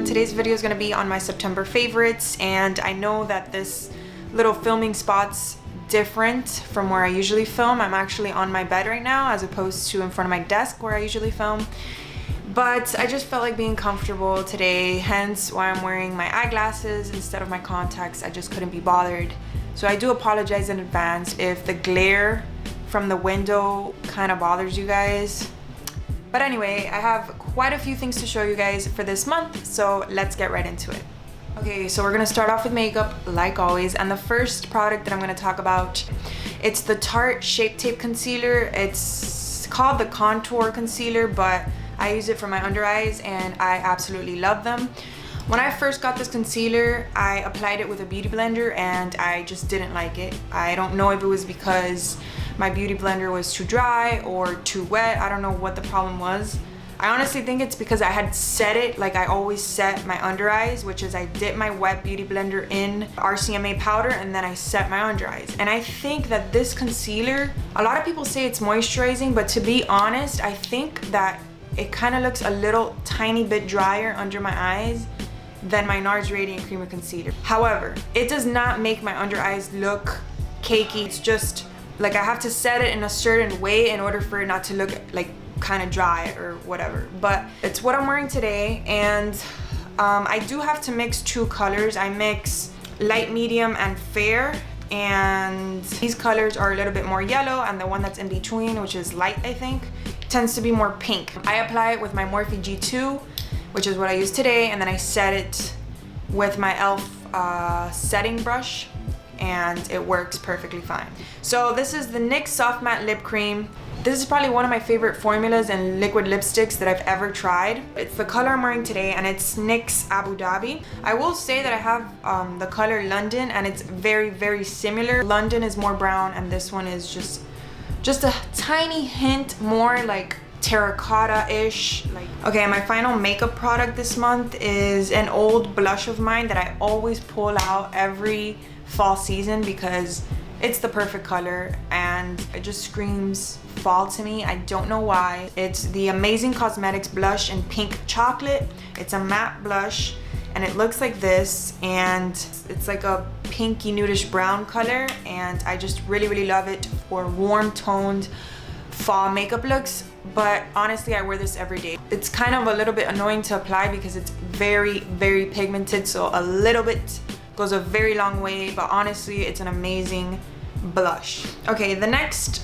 everyone. Today's video is going to be on my September favorites, and I know that this little filming spot's different from where I usually film. I'm actually on my bed right now as opposed to in front of my desk where I usually film. But I just felt like being comfortable today, hence why I'm wearing my eyeglasses instead of my contacts. I just couldn't be bothered. So I do apologize in advance if the glare from the window kind of bothers you guys. But anyway, I have quite a few things to show you guys for this month, so let's get right into it. Okay, so we're gonna start off with makeup like always, and the first product that I'm gonna talk about, it's the Tarte Shape Tape Concealer. It's called the Contour Concealer, but I use it for my under eyes and I absolutely love them. When I first got this concealer, I applied it with a beauty blender and I just didn't like it. I don't know if it was because my beauty blender was too dry or too wet. I don't know what the problem was. I honestly think it's because I had set it like I always set my under eyes, which is I dip my wet beauty blender in RCMA powder and then I set my under eyes. And I think that this concealer, a lot of people say it's moisturizing, but to be honest, I think that it kind of looks a little tiny bit drier under my eyes than my NARS Radiant Creamer Concealer. However, it does not make my under eyes look cakey. It's just like I have to set it in a certain way in order for it not to look like kind of dry or whatever. But it's what I'm wearing today, and I do have to mix two colors. I mix light, medium, and fair, and these colors are a little bit more yellow, and the one that's in between, which is light, I think, tends to be more pink. I apply it with my Morphe G2, which is what I use today, and then I set it with my e.l.f. setting brush, and it works perfectly fine. So this is the NYX Soft Matte Lip Cream. This is probably one of my favorite formulas and liquid lipsticks that I've ever tried. It's the color I'm wearing today, and it's NYX Abu Dhabi. I will say that I have the color London, and it's very, very similar. London is more brown, and this one is just a tiny hint more like terracotta-ish. Okay, my final makeup product this month is an old blush of mine that I always pull out every fall season because it's the perfect color and it just screams fall to me. I don't know why. It's the Amazing Cosmetics blush in Pink Chocolate. It's a matte blush and it looks like this, and it's like a pinky nudish brown color, and I just really, really love it for warm toned fall makeup looks. But honestly, I wear this every day. It's kind of a little bit annoying to apply because it's very, very pigmented, so a little bit goes a very long way, but honestly, it's an amazing blush. Okay, the next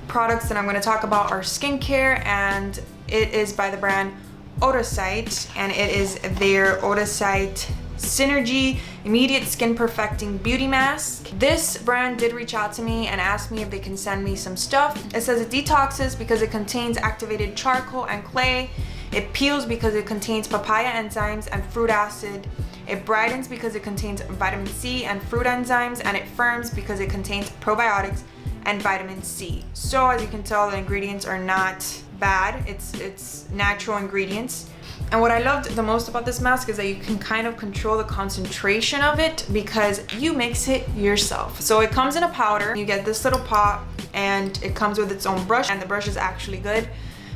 products that I'm going to talk about are skincare, and it is by the brand Odacite, and it is their Odacite Synergy Immediate Skin Perfecting Beauty Mask. This brand did reach out to me and asked me if they can send me some stuff. It says it detoxes because it contains activated charcoal and clay. It peels because it contains papaya enzymes and fruit acid. It brightens because it contains vitamin C and fruit enzymes, and it firms because it contains probiotics and vitamin C. So as you can tell, the ingredients are not bad. It's natural ingredients. And what I loved the most about this mask is that you can kind of control the concentration of it because you mix it yourself. So it comes in a powder. You get this little pot and it comes with its own brush, and the brush is actually good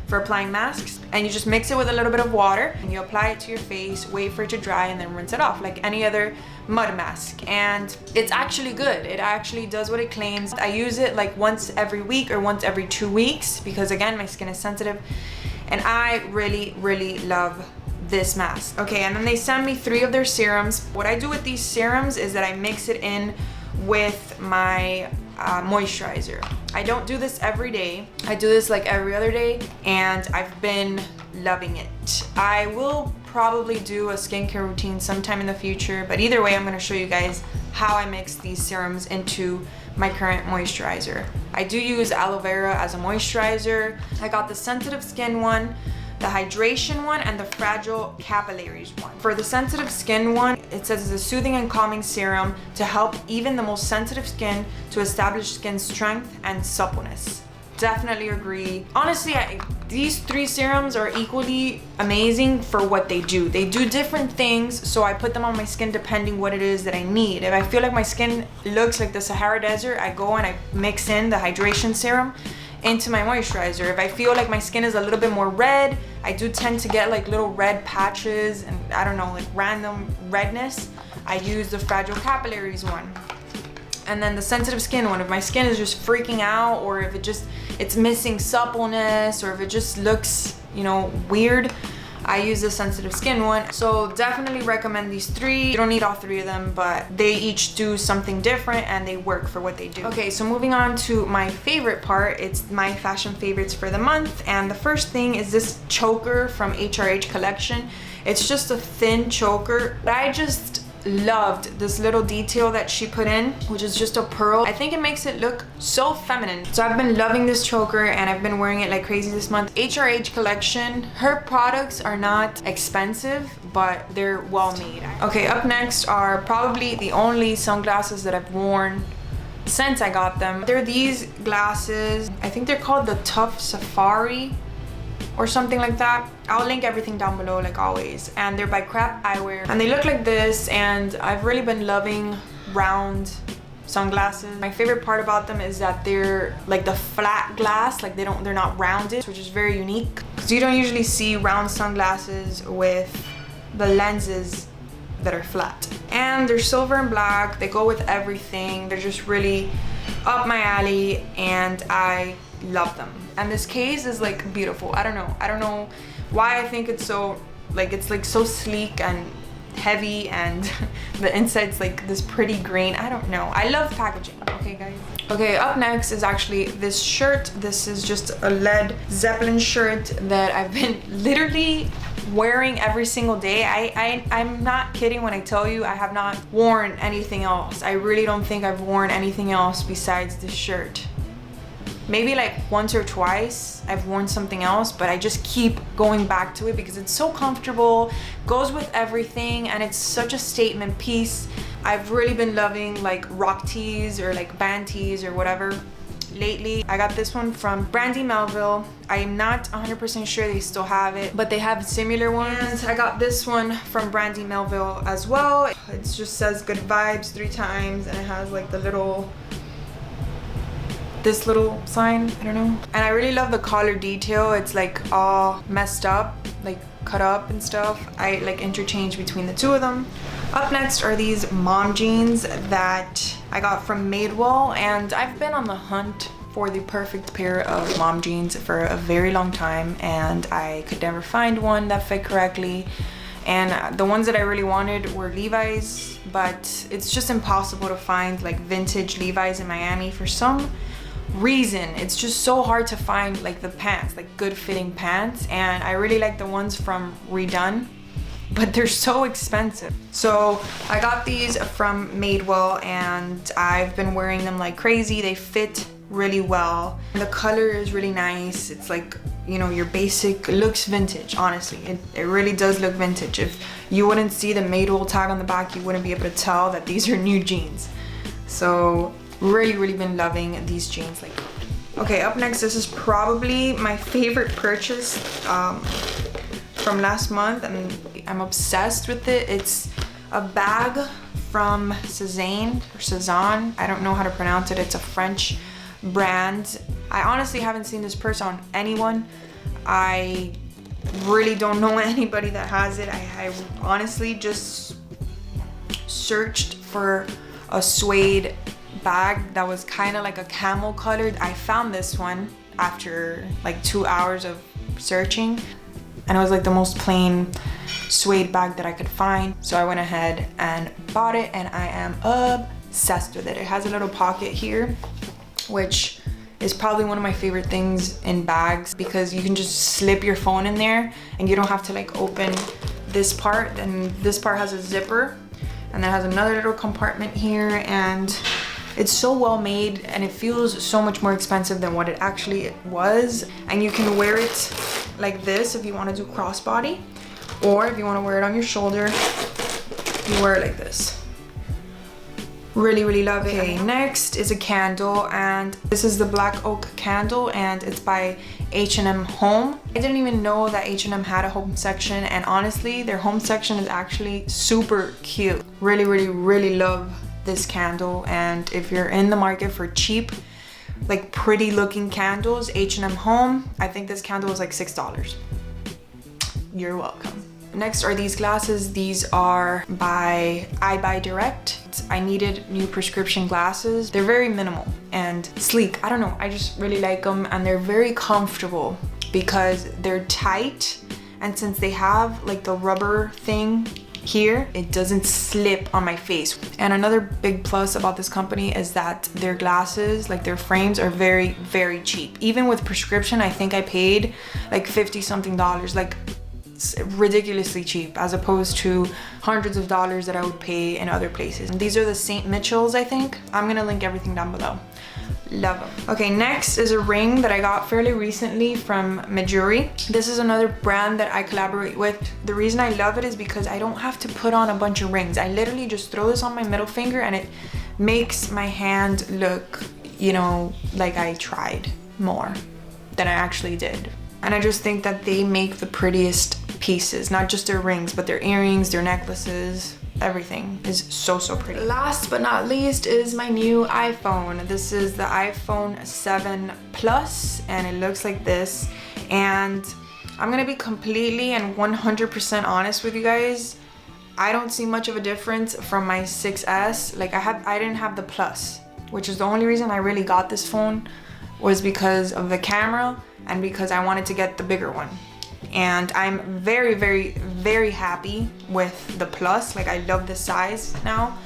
for applying masks, and you just mix it with a little bit of water and you apply it to your face, wait for it to dry, and then rinse it off like any other mud mask. And it's actually good. It actually does what it claims. I use it like once every week or once every 2 weeks because again, my skin is sensitive, and I really, really love this mask. Okay, and then they send me 3 of their serums. What I do with these serums is that I mix it in with my moisturizer. I don't do this every day. I do this like every other day, and I've been loving it. I will probably do a skincare routine sometime in the future, but either way, I'm going to show you guys how I mix these serums into my current moisturizer. I do use aloe vera as a moisturizer. I got the sensitive skin one, the hydration one, and the fragile capillaries one. For the sensitive skin one, it says it's a soothing and calming serum to help even the most sensitive skin to establish skin strength and suppleness. Definitely agree. Honestly, these 3 serums are equally amazing for what they do. They do different things, so I put them on my skin depending what it is that I need. If I feel like my skin looks like the Sahara Desert, I go and I mix in the hydration serum. into my moisturizer. If I feel like my skin is a little bit more red, I do tend to get like little red patches and I don't know, like random redness, I use the Fragile Capillaries one. And then the sensitive skin one, if my skin is just freaking out, or if it's missing suppleness, or if it just looks, you know, weird, I use the sensitive skin one. So definitely recommend these three. You don't need all three of them, but they each do something different and they work for what they do. Okay, so moving on to my favorite part, it's my fashion favorites for the month. And the first thing is this choker from HRH collection. It's just a thin choker, but I just loved this little detail that she put in, which is just a pearl. I think it makes it look so feminine. So I've been loving this choker and I've been wearing it like crazy this month. HRH collection, her products are not expensive, but they're well made. Okay, up next are probably the only sunglasses that I've worn since I got them. They're these glasses. I think they're called the Tough Safari or something like that. I'll link everything down below like always. And they're by Crap Eyewear. And they look like this, and I've really been loving round sunglasses. My favorite part about them is that they're like the flat glass, like they're not rounded, which is very unique. Because you don't usually see round sunglasses with the lenses that are flat. And they're silver and black, they go with everything. They're just really up my alley and I love them. And this case is like beautiful. I don't know why I think it's so like, it's like so sleek and heavy, and the inside's like this pretty green. I don't know, I love packaging. Okay guys, okay, up next is actually this shirt. This is just a Led Zeppelin shirt that I've been literally wearing every single day. I'm not kidding when I tell you I have not worn anything else. I really don't think I've worn anything else besides this shirt. Maybe like once or twice I've worn something else, but I just keep going back to it because it's so comfortable, goes with everything, and it's such a statement piece. I've really been loving like rock tees or like band tees or whatever lately. I got this one from Brandy Melville. I'm not 100% sure they still have it, but they have similar ones. I got this one from Brandy Melville as well. It just says good vibes 3 times, and it has like the little, this little sign, I don't know. And I really love the collar detail. It's like all messed up, like cut up and stuff. I like interchange between the two of them. Up next are these mom jeans that I got from Madewell, and I've been on the hunt for the perfect pair of mom jeans for a very long time, and I could never find one that fit correctly. And the ones that I really wanted were Levi's, but it's just impossible to find like vintage Levi's in Miami for some reason. It's just so hard to find like the pants, like good fitting pants, and I really like the ones from Redone, but they're so expensive. So I got these from Madewell and I've been wearing them like crazy. They fit really well. The color is really nice. It's like, you know, your basic, looks vintage, honestly. It really does look vintage. If you wouldn't see the Madewell tag on the back, you wouldn't be able to tell that these are new jeans. So really been loving these jeans like. Okay, up next, this is probably my favorite purchase from last month, and I'm obsessed with it. It's a bag from Cezanne or Cezanne. I don't know how to pronounce it. It's a French brand. I honestly haven't seen this purse on anyone. I really don't know anybody that has it. I honestly just searched for a suede bag that was kind of like a camel colored. I found this one after like 2 hours of searching, and it was like the most plain suede bag that I could find. So I went ahead and bought it, and I am obsessed with it. It has a little pocket here, which is probably one of my favorite things in bags, because you can just slip your phone in there and you don't have to like open this part. And this part has a zipper, and then it has another little compartment here, and it's so well made, and it feels so much more expensive than what it actually was. And you can wear it like this if you want to do crossbody, or if you want to wear it on your shoulder, you wear it like this. Really love it. Okay, next is a candle, and this is the Black Oak candle, and it's by H&M Home. I didn't even know that H&M had a home section, and honestly their home section is actually super cute. Really love this candle. And if you're in the market for cheap like pretty looking candles, H&M Home. I think this candle was like $6. You're welcome. Next are these glasses. These are by I Buy Direct. I needed new prescription glasses. They're very minimal and sleek. I don't know, I just really like them, and they're very comfortable because they're tight, and since they have like the rubber thing here, it doesn't slip on my face. And another big plus about this company is that their glasses, like their frames, are very, very cheap. Even with prescription, I think I paid like 50 something dollars, like ridiculously cheap, as opposed to hundreds of dollars that I would pay in other places. And these are the St. Mitchell's, I think. I'm gonna link everything down below. Love them. Okay, next is a ring that I got fairly recently from Gemary. This is another brand that I collaborate with. The reason I love it is because I don't have to put on a bunch of rings. I literally just throw this on my middle finger and it makes my hand look, you know, like I tried more than I actually did. And I just think that they make the prettiest pieces, not just their rings, but their earrings, their necklaces, everything is so, so pretty. Last but not least is my new iPhone. This is the iPhone 7 Plus, and it looks like this. And I'm gonna be completely and 100% honest with you guys. I don't see much of a difference from my 6S. Like I didn't have the Plus, which is the only reason I really got this phone, was because of the camera and because I wanted to get the bigger one. And I'm very, very, very happy with the Plus. Like I love the size now.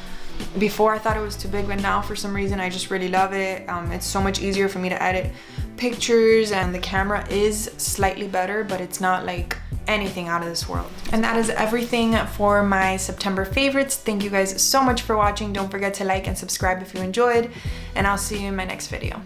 Before I thought it was too big, but now for some reason I just really love it. It's so much easier for me to edit pictures, and the camera is slightly better, but it's not like anything out of this world. And that is everything for my September favorites. Thank you guys so much for watching. Don't forget to like and subscribe if you enjoyed, and I'll see you in my next video.